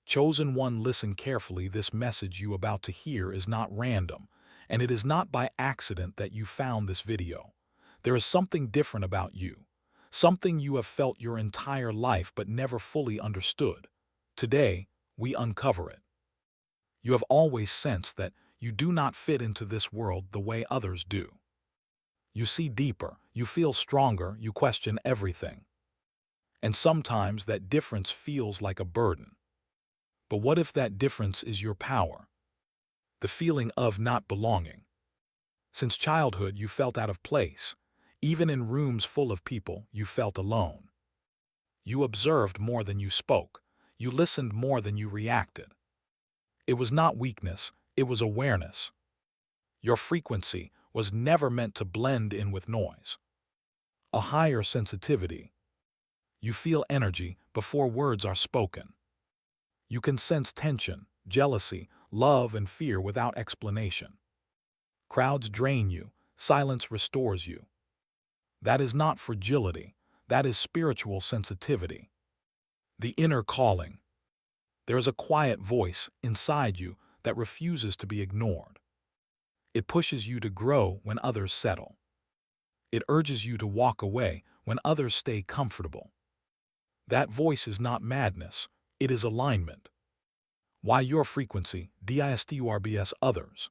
Chosen one, listen carefully. This message you about to hear is not random, and it is not by accident that you found this video. There is something different about you, something you have felt your entire life but never fully understood. Today, we uncover it. You have always sensed that you do not fit into this world the way others do. You see deeper, you feel stronger, you question everything. And sometimes that difference feels like a burden. But what if that difference is your power? The feeling of not belonging. Since childhood, you felt out of place. Even in rooms full of people, you felt alone. You observed more than you spoke. You listened more than you reacted. It was not weakness, it was awareness. Your frequency was never meant to blend in with noise. A higher sensitivity. You feel energy before words are spoken. You can sense tension, jealousy, love, and fear without explanation. Crowds drain you, silence restores you. That is not fragility, that is spiritual sensitivity. The inner calling. There is a quiet voice inside you that refuses to be ignored. It pushes you to grow when others settle. It urges you to walk away when others stay comfortable. That voice is not madness, it is alignment. Why your frequency, disturbs others.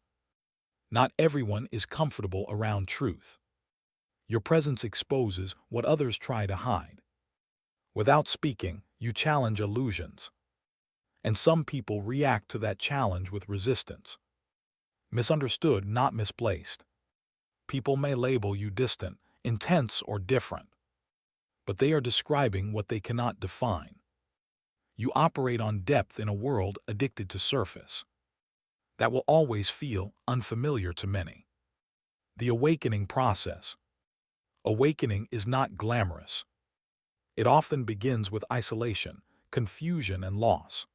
Not everyone is comfortable around truth. Your presence exposes what others try to hide. Without speaking, you challenge illusions. And some people react to that challenge with resistance. Misunderstood, not misplaced. People may label you distant, intense, or different. But they are describing what they cannot define. You operate on depth in a world addicted to surface. That will always feel unfamiliar to many. The awakening process. Awakening is not glamorous. It often begins with isolation, confusion, and loss.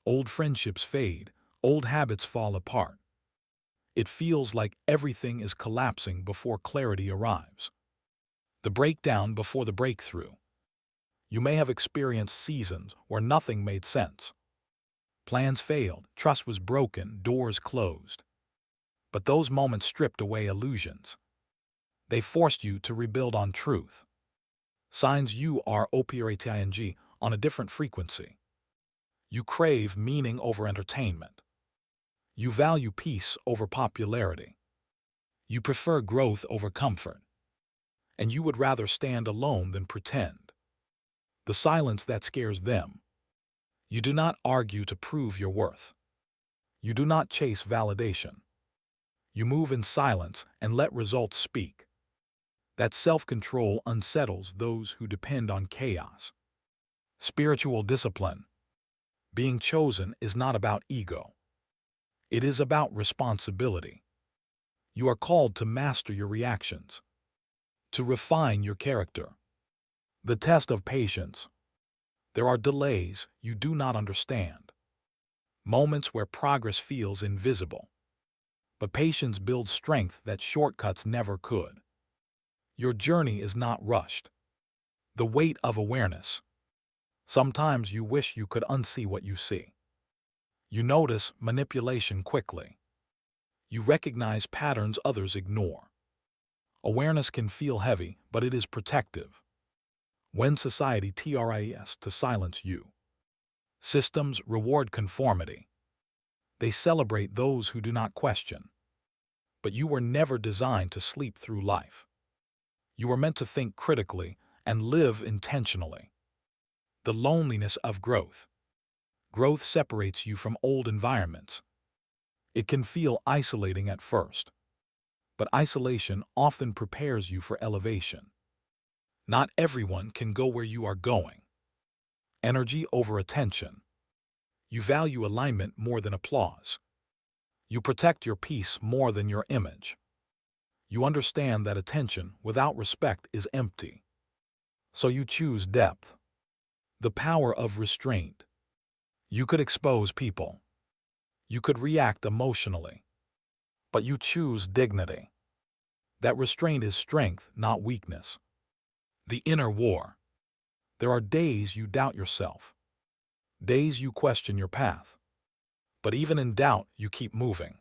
Old friendships fade, old habits fall apart. It feels like everything is collapsing before clarity arrives. The breakdown before the breakthrough. You may have experienced seasons where nothing made sense. Plans failed, trust was broken, doors closed. But those moments stripped away illusions. They forced you to rebuild on truth. Signs you are operating on a different frequency. You crave meaning over entertainment. You value peace over popularity. You prefer growth over comfort. And you would rather stand alone than pretend. The silence that scares them. You do not argue to prove your worth. You do not chase validation. You move in silence and let results speak. That self-control unsettles those who depend on chaos. Spiritual discipline. Being chosen is not about ego. It is about responsibility. You are called to master your reactions, to refine your character. The test of patience. There are delays you do not understand. Moments where progress feels invisible. But patience builds strength that shortcuts never could. Your journey is not rushed. The weight of awareness. Sometimes you wish you could unsee what you see. You notice manipulation quickly. You recognize patterns others ignore. Awareness can feel heavy, but it is protective. When society tries to silence you. Systems reward conformity. They celebrate those who do not question. But you were never designed to sleep through life. You were meant to think critically and live intentionally. The loneliness of growth. Growth separates you from old environments. It can feel isolating at first. But isolation often prepares you for elevation. Not everyone can go where you are going. Energy over attention. You value alignment more than applause. You protect your peace more than your image. You understand that attention without respect is empty. So you choose depth. The power of restraint. You could expose people. You could react emotionally. But you choose dignity. That restraint is strength, not weakness. The inner war. There are days you doubt yourself. Days you question your path. But even in doubt, you keep moving.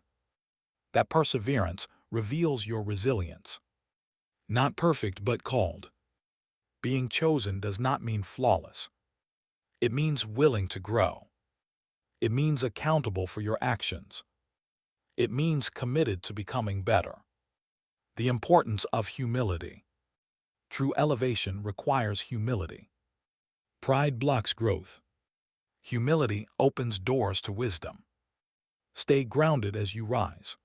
That perseverance reveals your resilience. Not perfect, but called. Being chosen does not mean flawless. It means willing to grow. It means accountable for your actions. It means committed to becoming better. The importance of humility. True elevation requires humility. Pride blocks growth. Humility opens doors to wisdom. Stay grounded as you rise.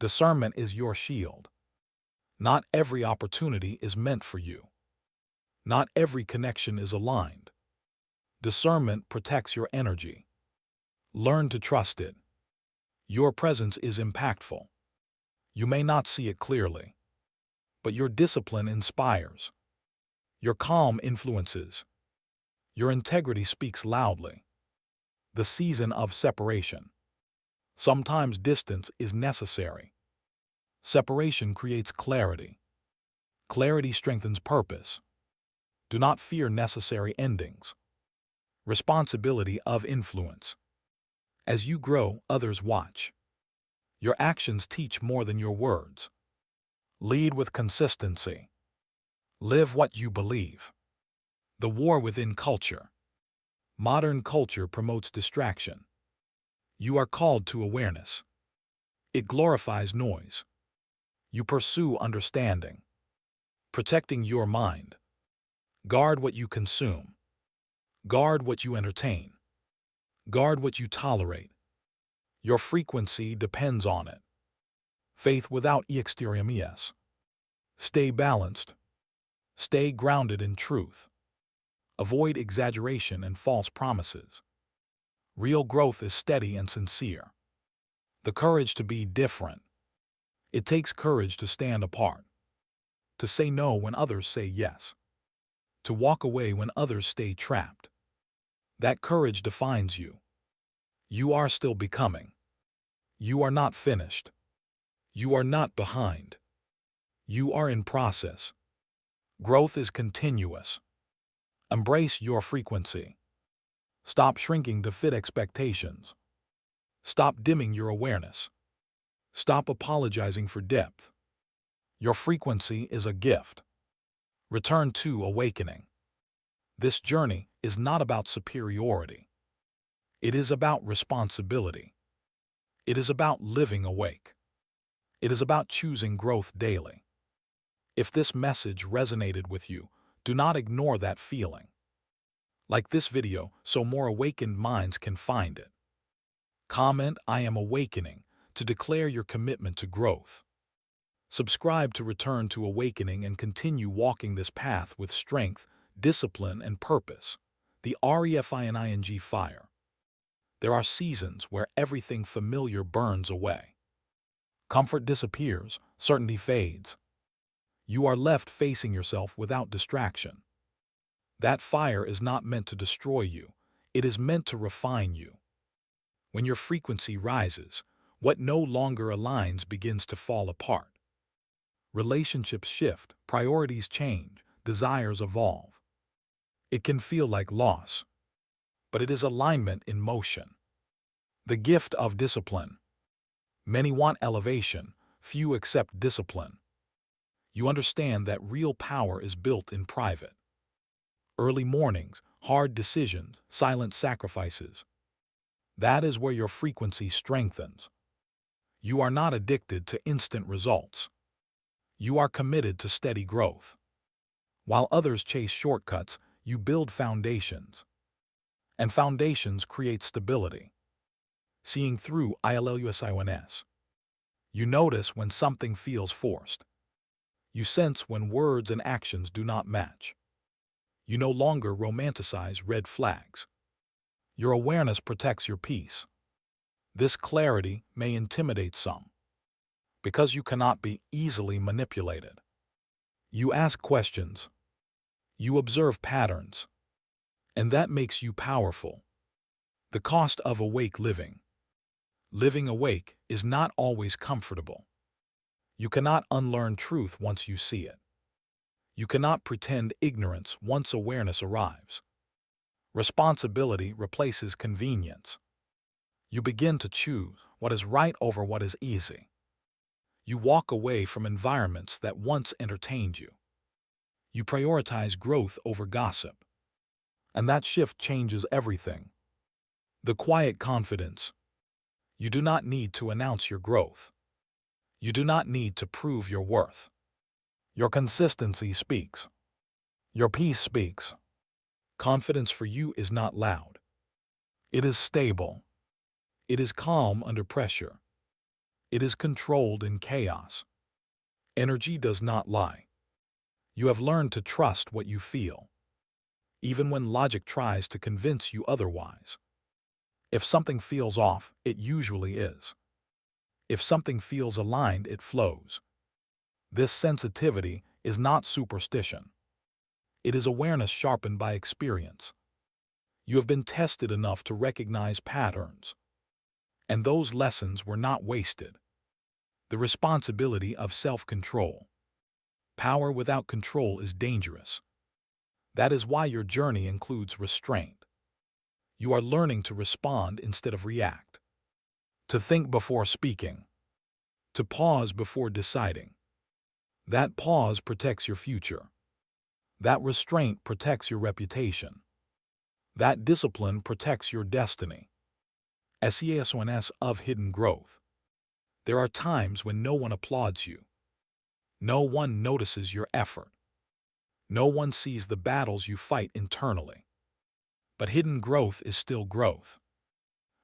Discernment is your shield. Not every opportunity is meant for you. Not every connection is aligned. Discernment protects your energy. Learn to trust it. Your presence is impactful. You may not see it clearly, but your discipline inspires. Your calm influences. Your integrity speaks loudly. The season of separation. Sometimes distance is necessary. Separation creates clarity. Clarity strengthens purpose. Do not fear necessary endings. Responsibility of influence. As you grow, others watch. Your actions teach more than your words. Lead with consistency. Live what you believe. The war within culture. Modern culture promotes distraction. You are called to awareness. It glorifies noise. You pursue understanding. Protecting your mind. Guard what you consume. Guard what you entertain. Guard what you tolerate. Your frequency depends on it. Faith without extremes. Stay balanced. Stay grounded in truth. Avoid exaggeration and false promises. Real growth is steady and sincere. The courage to be different. It takes courage to stand apart. To say no when others say yes. To walk away when others stay trapped. That courage defines you. You are still becoming. You are not finished. You are not behind. You are in process. Growth is continuous. Embrace your frequency. Stop shrinking to fit expectations. Stop dimming your awareness. Stop apologizing for depth. Your frequency is a gift. Return to awakening. This journey is not about superiority. It is about responsibility. It is about living awake. It is about choosing growth daily. If this message resonated with you, do not ignore that feeling. Like this video so more awakened minds can find it. Comment "I am awakening" to declare your commitment to growth. Subscribe to return to awakening and continue walking this path with strength, discipline, and purpose. The REFINING fire. There are seasons where everything familiar burns away. Comfort disappears, certainty fades. You are left facing yourself without distraction. That fire is not meant to destroy you. It is meant to refine you. When your frequency rises, what no longer aligns begins to fall apart. Relationships shift, priorities change, desires evolve. It can feel like loss, but it is alignment in motion. The gift of discipline. Many want elevation, few accept discipline. You understand that real power is built in private. Early mornings, hard decisions, silent sacrifices. That is where your frequency strengthens. You are not addicted to instant results. You are committed to steady growth. While others chase shortcuts, you build foundations. And foundations create stability. Seeing through ILLUSIONS. You notice when something feels forced. You sense when words and actions do not match. You no longer romanticize red flags. Your awareness protects your peace. This clarity may intimidate some, because you cannot be easily manipulated. You ask questions. You observe patterns. And that makes you powerful. The cost of awake living. Living awake is not always comfortable. You cannot unlearn truth once you see it. You cannot pretend ignorance once awareness arrives. Responsibility replaces convenience. You begin to choose what is right over what is easy. You walk away from environments that once entertained you. You prioritize growth over gossip. And that shift changes everything. The quiet confidence. You do not need to announce your growth. You do not need to prove your worth. Your consistency speaks. Your peace speaks. Confidence for you is not loud. It is stable. It is calm under pressure. It is controlled in chaos. Energy does not lie. You have learned to trust what you feel, even when logic tries to convince you otherwise. If something feels off, it usually is. If something feels aligned, it flows. This sensitivity is not superstition. It is awareness sharpened by experience. You have been tested enough to recognize patterns. And those lessons were not wasted. The responsibility of self-control. Power without control is dangerous. That is why your journey includes restraint. You are learning to respond instead of react. To think before speaking. To pause before deciding. That pause protects your future. That restraint protects your reputation. That discipline protects your destiny. SESONS of hidden growth. There are times when no one applauds you. No one notices your effort. No one sees the battles you fight internally. But hidden growth is still growth.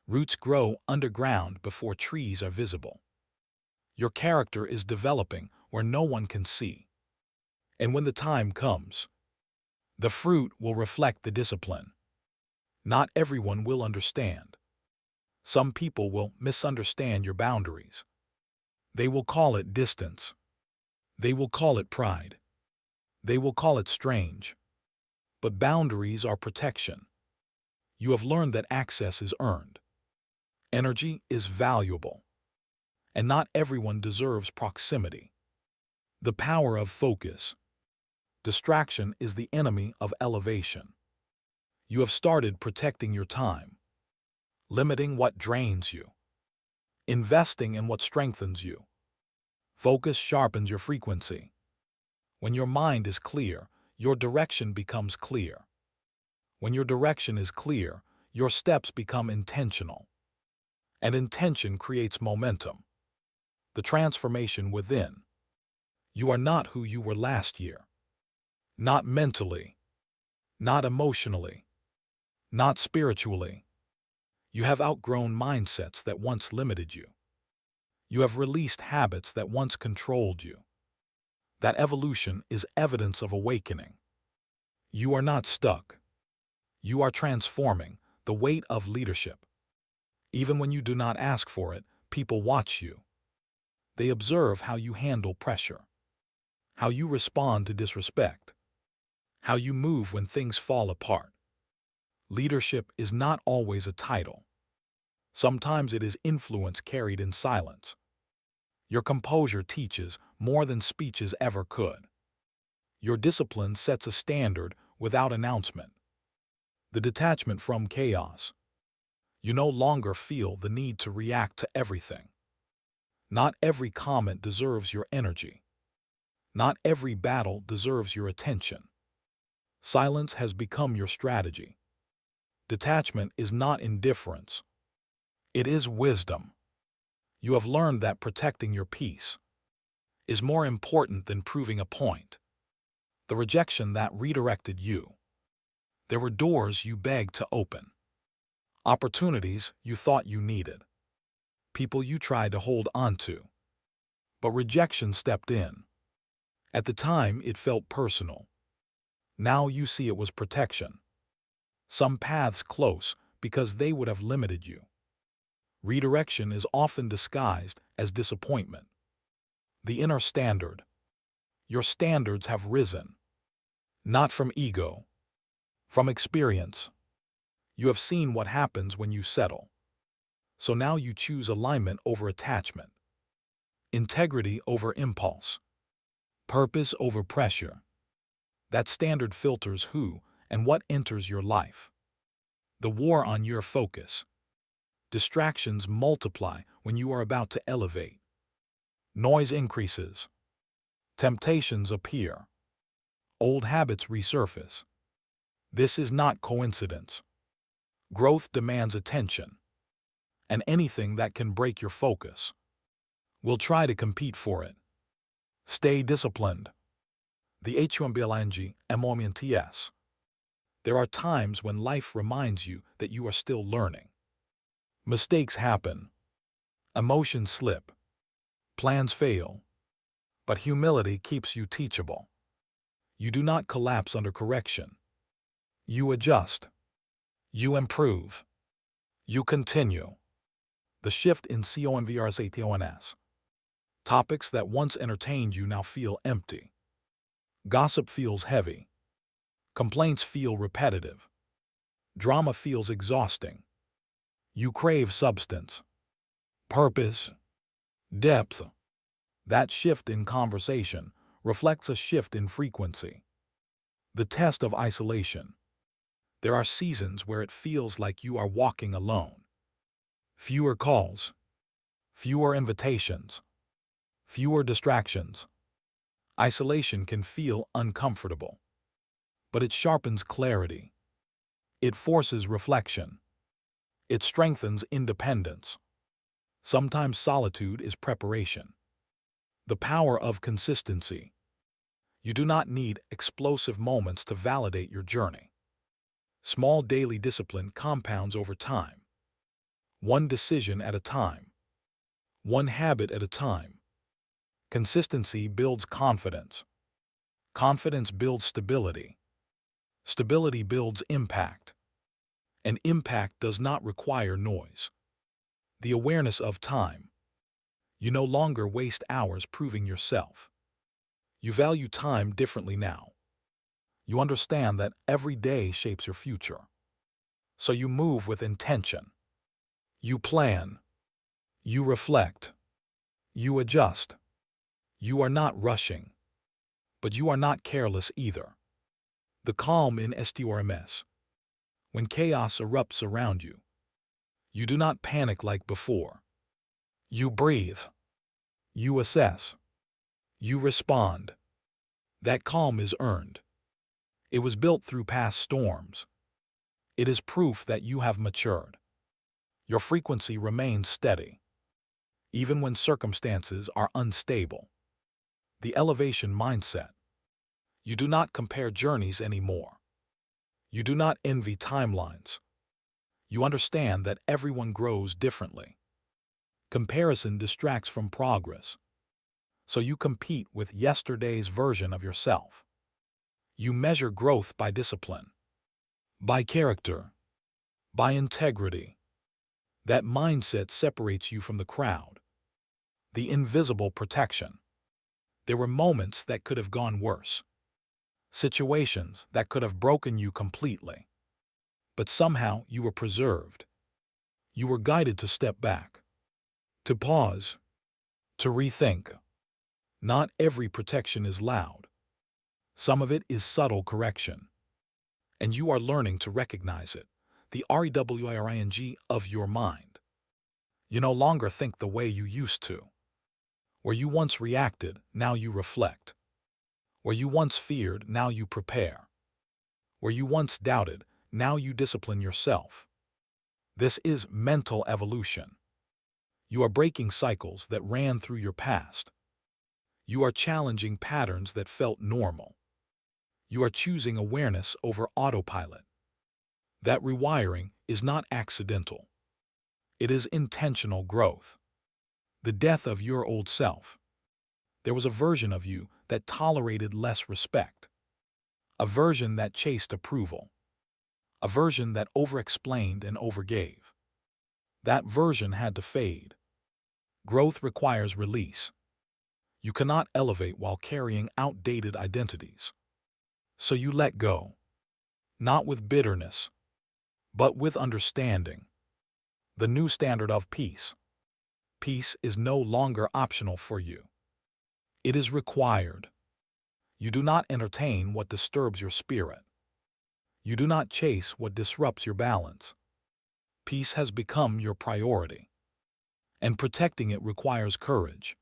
Roots grow underground before trees are visible. Your character is developing where no one can see. And when the time comes, the fruit will reflect the discipline. Not everyone will understand. Some people will misunderstand your boundaries. They will call it distance. They will call it pride. They will call it strange. But boundaries are protection. You have learned that access is earned. Energy is valuable. And not everyone deserves proximity. The power of focus. Distraction is the enemy of elevation. You have started protecting your time, limiting what drains you, investing in what strengthens you. Focus sharpens your frequency. When your mind is clear, your direction becomes clear. When your direction is clear, your steps become intentional. And intention creates momentum. The transformation within. You are not who you were last year. Not mentally. Not emotionally. Not spiritually. You have outgrown mindsets that once limited you. You have released habits that once controlled you. That evolution is evidence of awakening. You are not stuck. You are transforming the weight of leadership. Even when you do not ask for it, people watch you. They observe how you handle pressure, how you respond to disrespect, how you move when things fall apart. Leadership is not always a title. Sometimes it is influence carried in silence. Your composure teaches more than speeches ever could. Your discipline sets a standard without announcement. The detachment from chaos. You no longer feel the need to react to everything. Not every comment deserves your energy. Not every battle deserves your attention. Silence has become your strategy. Detachment is not indifference. It is wisdom. You have learned that protecting your peace is more important than proving a point. The rejection that redirected you. There were doors you begged to open. Opportunities you thought you needed. People you tried to hold onto. But rejection stepped in. At the time, it felt personal. Now you see it was protection. Some paths close because they would have limited you. Redirection is often disguised as disappointment. The inner standard. Your standards have risen. Not from ego. From experience. You have seen what happens when you settle. So now you choose alignment over attachment. Integrity over impulse. Purpose over pressure. That standard filters who and what enters your life. The war on your focus. Distractions multiply when you are about to elevate. Noise increases. Temptations appear. Old habits resurface. This is not coincidence. Growth demands attention, and anything that can break your focus will try to compete for it. Stay disciplined. The HUMBLING MOMNTS. There are times when life reminds you that you are still learning. Mistakes happen. Emotions slip. Plans fail. But humility keeps you teachable. You do not collapse under correction. You adjust. You improve. You continue. The shift in CONVRSATONS. Topics that once entertained you now feel empty. Gossip feels heavy. Complaints feel repetitive. Drama feels exhausting. You crave substance, purpose, depth. That shift in conversation reflects a shift in frequency. The test of isolation. There are seasons where it feels like you are walking alone. Fewer calls, fewer invitations, fewer distractions. Isolation can feel uncomfortable, but it sharpens clarity. It forces reflection. It strengthens independence. Sometimes solitude is preparation. The power of consistency. You do not need explosive moments to validate your journey. Small daily discipline compounds over time. One decision at a time. One habit at a time. Consistency builds confidence. Confidence builds stability. Stability builds impact. And impact does not require noise. The awareness of time. You no longer waste hours proving yourself. You value time differently now. You understand that every day shapes your future. So you move with intention. You plan. You reflect. You adjust. You are not rushing. But you are not careless either. The calm in STORMS. When chaos erupts around you, you do not panic like before. You breathe. You assess. You respond. That calm is earned. It was built through past storms. It is proof that you have matured. Your frequency remains steady, even when circumstances are unstable. The elevation mindset. You do not compare journeys anymore. You do not envy timelines. You understand that everyone grows differently. Comparison distracts from progress. So you compete with yesterday's version of yourself. You measure growth by discipline, by character, by integrity. That mindset separates you from the crowd. The invisible protection. There were moments that could have gone worse. Situations that could have broken you completely. But somehow you were preserved. You were guided to step back, to pause, to rethink. Not every protection is loud. Some of it is subtle correction. And you are learning to recognize it, the REWIRING of your mind. You no longer think the way you used to. Where you once reacted, now you reflect. Where you once feared, now you prepare. Where you once doubted, now you discipline yourself. This is mental evolution. You are breaking cycles that ran through your past. You are challenging patterns that felt normal. You are choosing awareness over autopilot. That rewiring is not accidental. It is intentional growth. The death of your old self. There was a version of you that tolerated less respect. A version that chased approval. A version that overexplained and overgave. That version had to fade. Growth requires release. You cannot elevate while carrying outdated identities. So you let go. Not with bitterness, but with understanding. The new standard of peace. Peace is no longer optional for you. It is required. You do not entertain what disturbs your spirit. You do not chase what disrupts your balance. Peace has become your priority, and protecting it requires courage.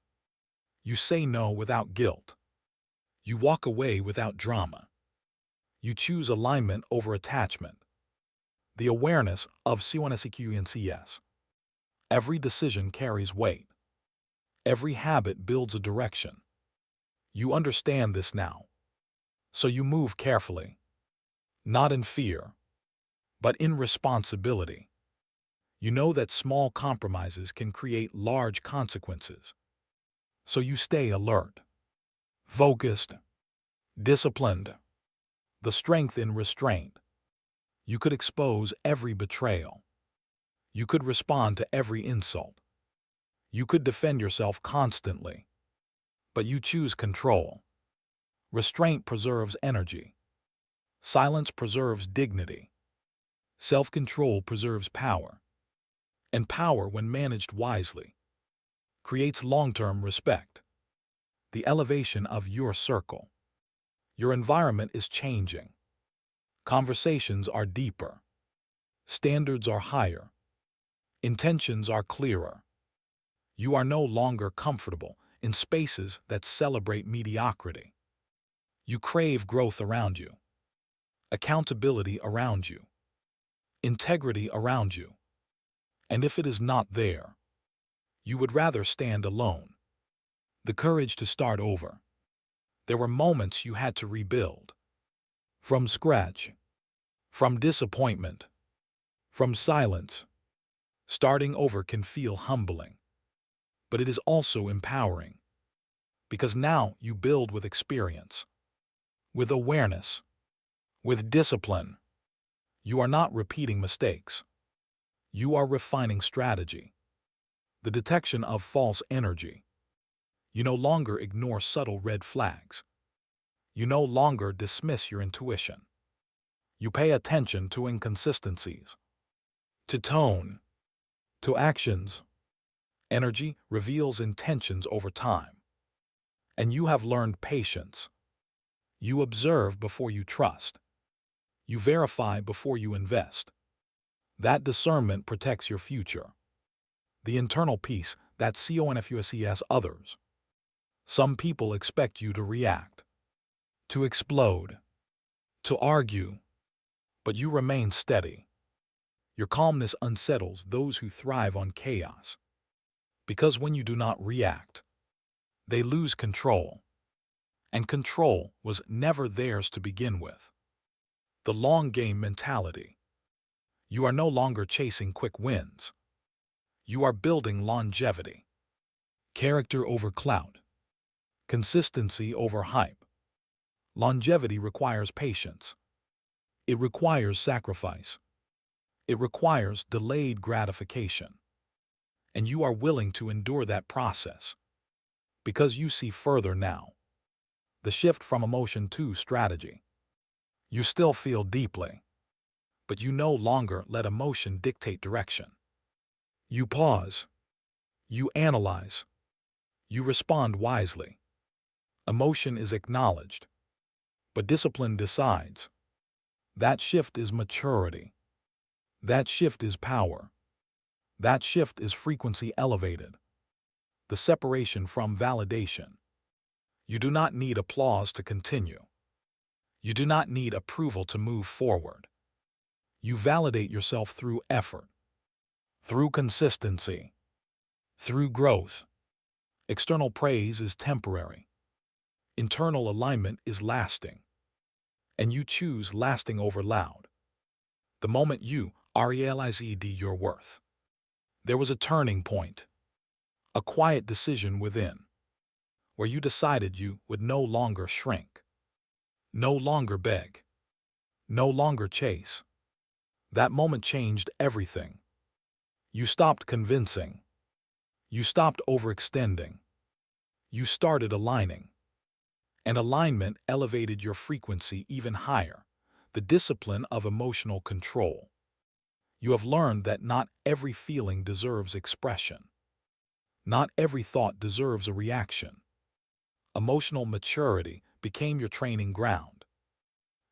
You say no without guilt. You walk away without drama. You choose alignment over attachment. The awareness of CNCQNCS. Every decision carries weight. Every habit builds a direction. You understand this now. So you move carefully. Not in fear, but in responsibility. You know that small compromises can create large consequences. So you stay alert, focused, disciplined. The strength in restraint. You could expose every betrayal. You could respond to every insult. You could defend yourself constantly. But you choose control. Restraint preserves energy. Silence preserves dignity. Self-control preserves power. And power, when managed wisely, creates long-term respect. The elevation of your circle. Your environment is changing. Conversations are deeper. Standards are higher. Intentions are clearer. You are no longer comfortable in spaces that celebrate mediocrity. You crave growth around you, accountability around you, integrity around you. And if it is not there, you would rather stand alone. The courage to start over. There were moments you had to rebuild. From scratch. From disappointment. From silence. Starting over can feel humbling. But it is also empowering. Because now you build with experience. With awareness. With discipline. You are not repeating mistakes. You are refining strategy. The detection of false energy. You no longer ignore subtle red flags. You no longer dismiss your intuition. You pay attention to inconsistencies, to tone, to actions. Energy reveals intentions over time. And you have learned patience. You observe before you trust. You verify before you invest. That discernment protects your future. The internal peace that CONFUSES others. Some people expect you to react, to explode, to argue, but you remain steady. Your calmness unsettles those who thrive on chaos. Because when you do not react, they lose control. And control was never theirs to begin with. The long game mentality. You are no longer chasing quick wins. You are building longevity. Character over clout. Consistency over hype. Longevity requires patience. It requires sacrifice. It requires delayed gratification. And you are willing to endure that process. Because you see further now. The shift from emotion to strategy. You still feel deeply. But you no longer let emotion dictate direction. You pause. You analyze. You respond wisely. Emotion is acknowledged. But discipline decides. That shift is maturity. That shift is power. That shift is frequency elevated. The separation from validation. You do not need applause to continue. You do not need approval to move forward. You validate yourself through effort, through consistency, through growth. External praise is temporary. Internal alignment is lasting. And you choose lasting over loud. The moment you realized your worth. There was a turning point. A quiet decision within. Where you decided you would no longer shrink. No longer beg. No longer chase. That moment changed everything. You stopped convincing. You stopped overextending. You started aligning. And alignment elevated your frequency even higher. The discipline of emotional control. You have learned that not every feeling deserves expression. Not every thought deserves a reaction. Emotional maturity became your training ground.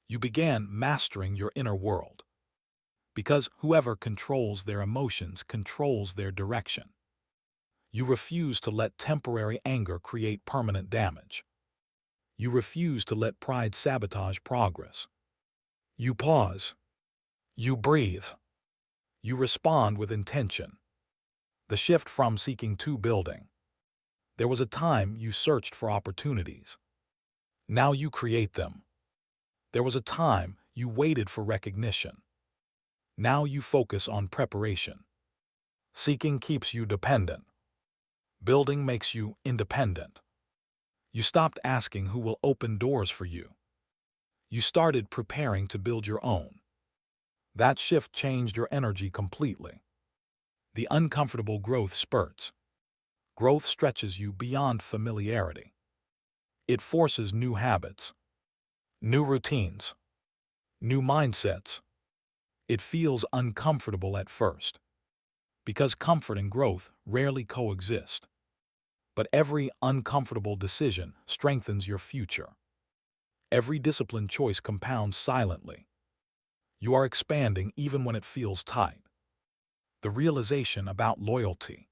You began mastering your inner world, because whoever controls their emotions controls their direction. You refuse to let temporary anger create permanent damage. You refuse to let pride sabotage progress. You pause. You breathe. You respond with intention. The shift from seeking to building. There was a time you searched for opportunities. Now you create them. There was a time you waited for recognition. Now you focus on preparation. Seeking keeps you dependent. Building makes you independent. You stopped asking who will open doors for you. You started preparing to build your own. That shift changed your energy completely. The uncomfortable growth spurts. Growth stretches you beyond familiarity. It forces new habits, new routines, new mindsets. It feels uncomfortable at first, because comfort and growth rarely coexist. But every uncomfortable decision strengthens your future. Every disciplined choice compounds silently. You are expanding even when it feels tight. The realization about loyalty.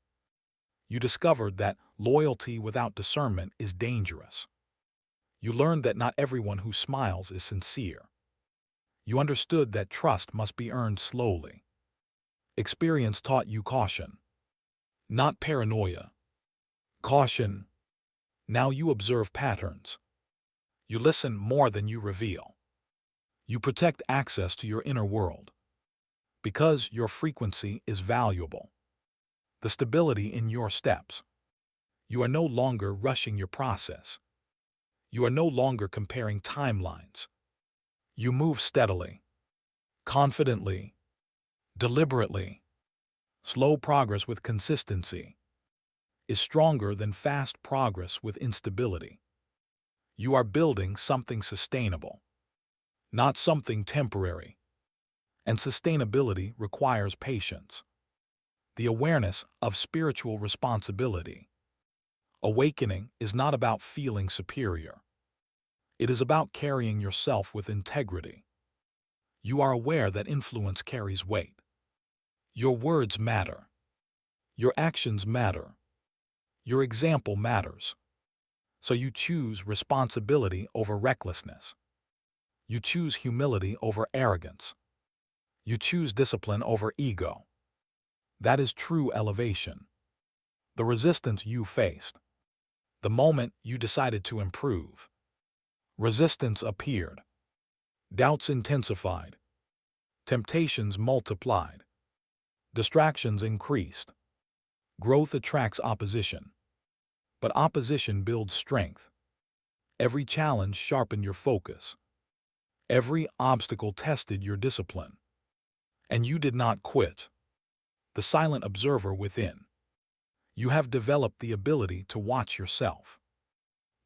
You discovered that loyalty without discernment is dangerous. You learned that not everyone who smiles is sincere. You understood that trust must be earned slowly. Experience taught you caution, not paranoia. Caution. Now you observe patterns. You listen more than you reveal. You protect access to your inner world, because your frequency is valuable. The stability in your steps. You are no longer rushing your process. You are no longer comparing timelines. You move steadily, confidently, deliberately. Slow progress with consistency is stronger than fast progress with instability. You are building something sustainable, not something temporary. And sustainability requires patience. The awareness of spiritual responsibility. Awakening is not about feeling superior. It is about carrying yourself with integrity. You are aware that influence carries weight. Your words matter. Your actions matter. Your example matters. So you choose responsibility over recklessness. You choose humility over arrogance. You choose discipline over ego. That is true elevation. The resistance you faced. The moment you decided to improve. Resistance appeared. Doubts intensified. Temptations multiplied. Distractions increased. Growth attracts opposition. But opposition builds strength. Every challenge sharpened your focus. Every obstacle tested your discipline. And you did not quit. The silent observer within. You have developed the ability to watch yourself,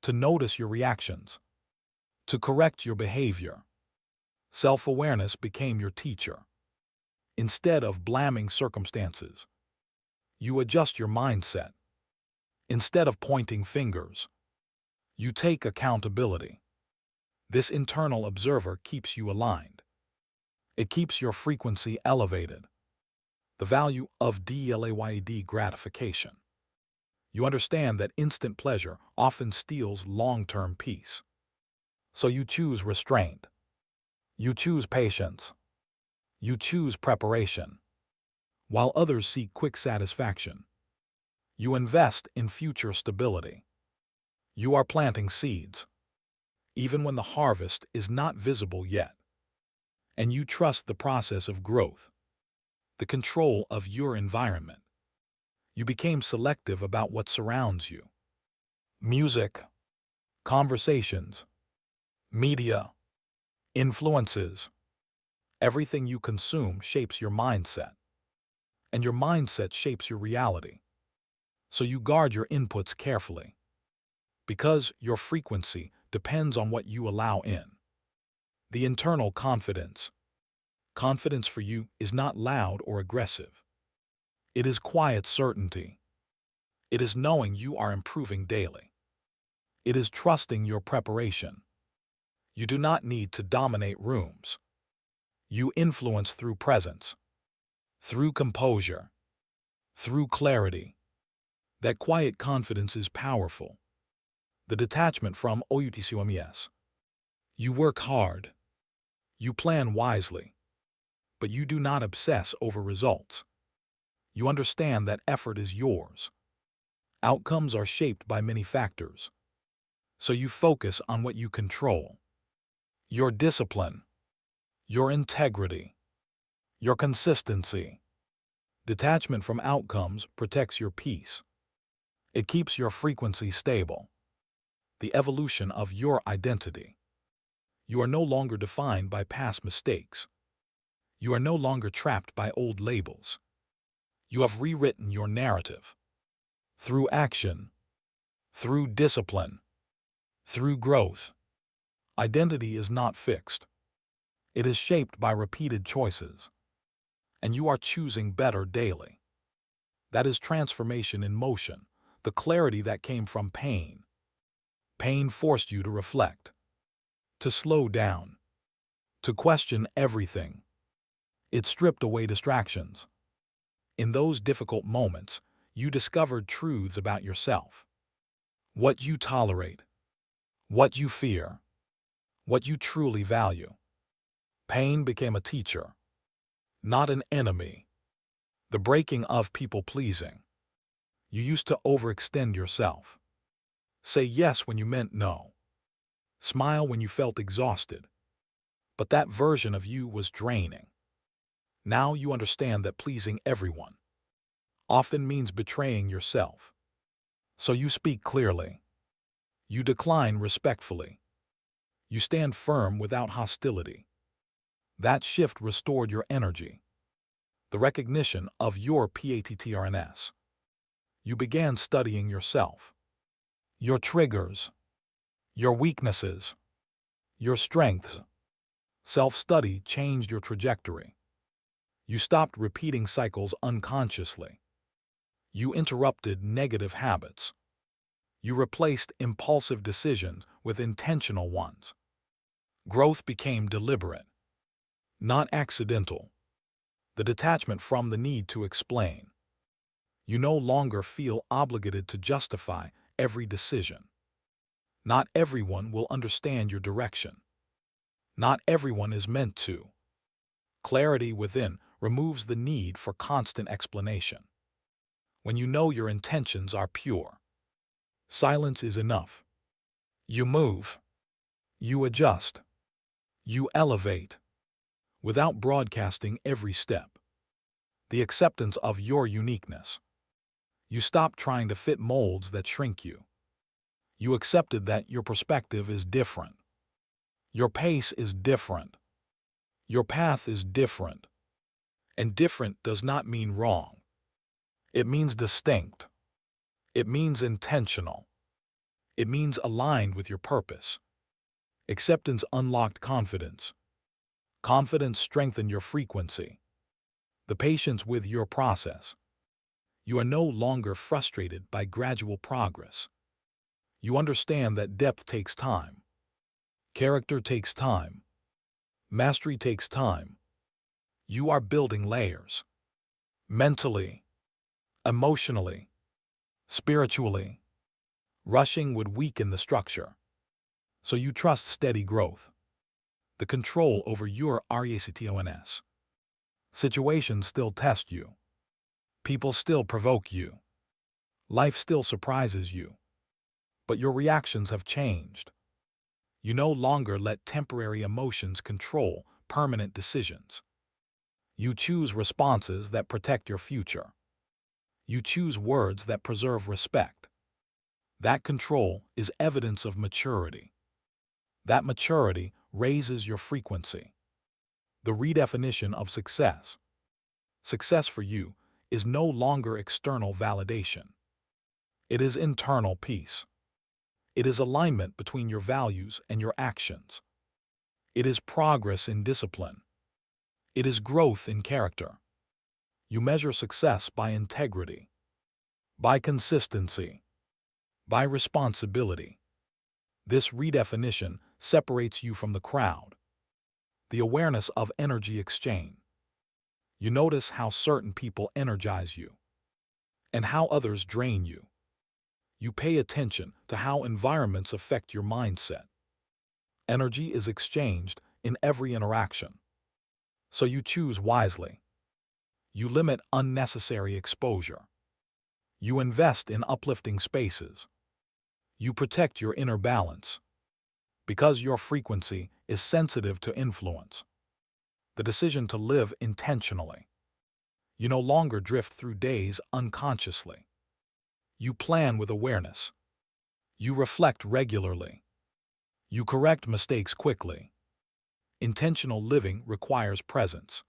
to notice your reactions, to correct your behavior. Self-awareness became your teacher. Instead of blaming circumstances, you adjust your mindset. Instead of pointing fingers, you take accountability. This internal observer keeps you aligned. It keeps your frequency elevated. The value of delayed gratification. You understand that instant pleasure often steals long-term peace. So you choose restraint. You choose patience. You choose preparation. While others seek quick satisfaction, you invest in future stability. You are planting seeds, even when the harvest is not visible yet. And you trust the process of growth, the control of your environment. You became selective about what surrounds you. Music, conversations, media, influences. Everything you consume shapes your mindset, and your mindset shapes your reality. So you guard your inputs carefully, because your frequency depends on what you allow in. The internal confidence. Confidence for you is not loud or aggressive. It is quiet certainty. It is knowing you are improving daily. It is trusting your preparation. You do not need to dominate rooms. You influence through presence, through composure, through clarity. That quiet confidence is powerful. The detachment from outcomes. You work hard. You plan wisely. But you do not obsess over results. You understand that effort is yours. Outcomes are shaped by many factors. So you focus on what you control. Your discipline, your integrity, your consistency. Detachment from outcomes protects your peace. It keeps your frequency stable. The evolution of your identity. You are no longer defined by past mistakes. You are no longer trapped by old labels. You have rewritten your narrative. Through action, through discipline, through growth. Identity is not fixed. It is shaped by repeated choices. And you are choosing better daily. That is transformation in motion, the clarity that came from pain. Pain forced you to reflect, to slow down, to question everything. It stripped away distractions. In those difficult moments, you discovered truths about yourself. What you tolerate, what you fear, what you truly value. Pain became a teacher, not an enemy. The breaking of people-pleasing. You used to overextend yourself. Say yes when you meant no. Smile when you felt exhausted. But that version of you was draining. Now you understand that pleasing everyone often means betraying yourself. So you speak clearly. You decline respectfully. You stand firm without hostility. That shift restored your energy. The recognition of your patterns. You began studying yourself. Your triggers. Your weaknesses. Your strengths. Self-study changed your trajectory. You stopped repeating cycles unconsciously. You interrupted negative habits. You replaced impulsive decisions with intentional ones. Growth became deliberate, not accidental. The detachment from the need to explain. You no longer feel obligated to justify every decision. Not everyone will understand your direction. Not everyone is meant to. Clarity within removes the need for constant explanation. When you know your intentions are pure, silence is enough. You move. You adjust. You elevate. Without broadcasting every step. The acceptance of your uniqueness. You stop trying to fit molds that shrink you. You accepted that your perspective is different. Your pace is different. Your path is different. And different does not mean wrong. It means distinct. It means intentional. It means aligned with your purpose. Acceptance unlocked confidence. Confidence strengthened your frequency. The patience with your process. You are no longer frustrated by gradual progress. You understand that depth takes time. Character takes time. Mastery takes time. You are building layers. Mentally, emotionally, spiritually. Rushing would weaken the structure. So you trust steady growth. The control over your reactions. Situations still test you. People still provoke you. Life still surprises you. But your reactions have changed. You no longer let temporary emotions control permanent decisions. You choose responses that protect your future. You choose words that preserve respect. That control is evidence of maturity. That maturity raises your frequency. The redefinition of success. Success for you is no longer external validation. It is internal peace. It is alignment between your values and your actions. It is progress in discipline. It is growth in character. You measure success by integrity, by consistency, by responsibility. This redefinition separates you from the crowd. The awareness of energy exchange. You notice how certain people energize you and how others drain you. You pay attention to how environments affect your mindset. Energy is exchanged in every interaction, so you choose wisely. You limit unnecessary exposure. You invest in uplifting spaces. You protect your inner balance because your frequency is sensitive to influence. The decision to live intentionally. You no longer drift through days unconsciously. You plan with awareness. You reflect regularly. You correct mistakes quickly. Intentional living requires presence.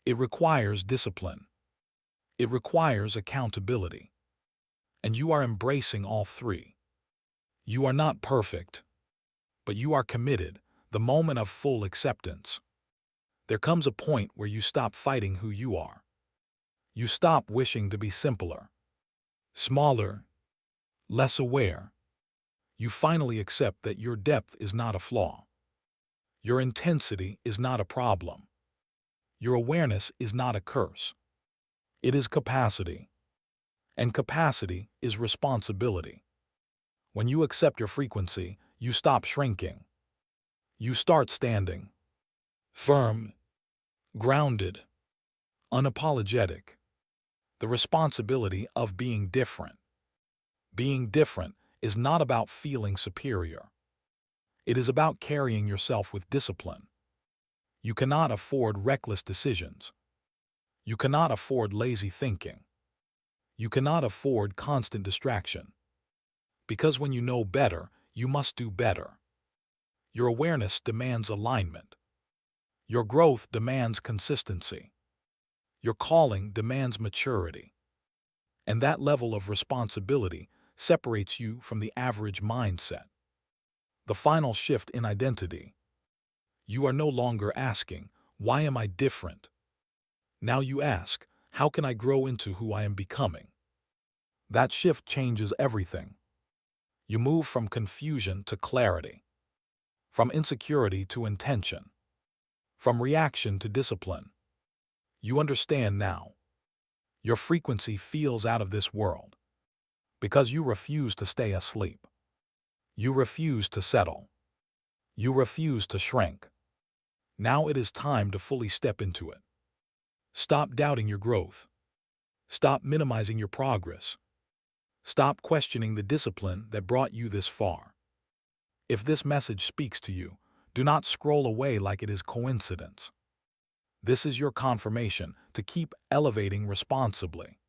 It requires discipline. It requires accountability. And you are embracing all three. You are not perfect, but you are committed, the moment of full acceptance. There comes a point where you stop fighting who you are. You stop wishing to be simpler, smaller, less aware. You finally accept that your depth is not a flaw. Your intensity is not a problem. Your awareness is not a curse. It is capacity. And capacity is responsibility. When you accept your frequency, you stop shrinking. You start standing. Firm, grounded, unapologetic. The responsibility of being different. Being different is not about feeling superior. It is about carrying yourself with discipline. You cannot afford reckless decisions. You cannot afford lazy thinking. You cannot afford constant distraction. Because when you know better, you must do better. Your awareness demands alignment. Your growth demands consistency. Your calling demands maturity. And that level of responsibility separates you from the average mindset. The final shift in identity. You are no longer asking, "Why am I different?" Now you ask, "How can I grow into who I am becoming?" That shift changes everything. You move from confusion to clarity, from insecurity to intention, from reaction to discipline. You understand now. Your frequency feels out of this world because you refuse to stay asleep. You refuse to settle. You refuse to shrink. Now it is time to fully step into it. Stop doubting your growth. Stop minimizing your progress. Stop questioning the discipline that brought you this far. If this message speaks to you, do not scroll away like it is coincidence. This is your confirmation to keep elevating responsibly.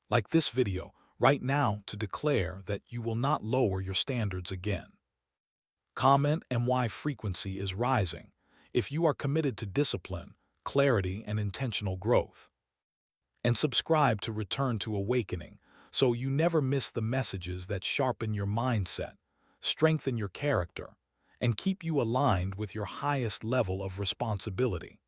Like this video, right now to declare that you will not lower your standards again. Comment and why frequency is rising if you are committed to discipline, clarity, and intentional growth. And subscribe to Return to Awakening so you never miss the messages that sharpen your mindset, strengthen your character, and keep you aligned with your highest level of responsibility.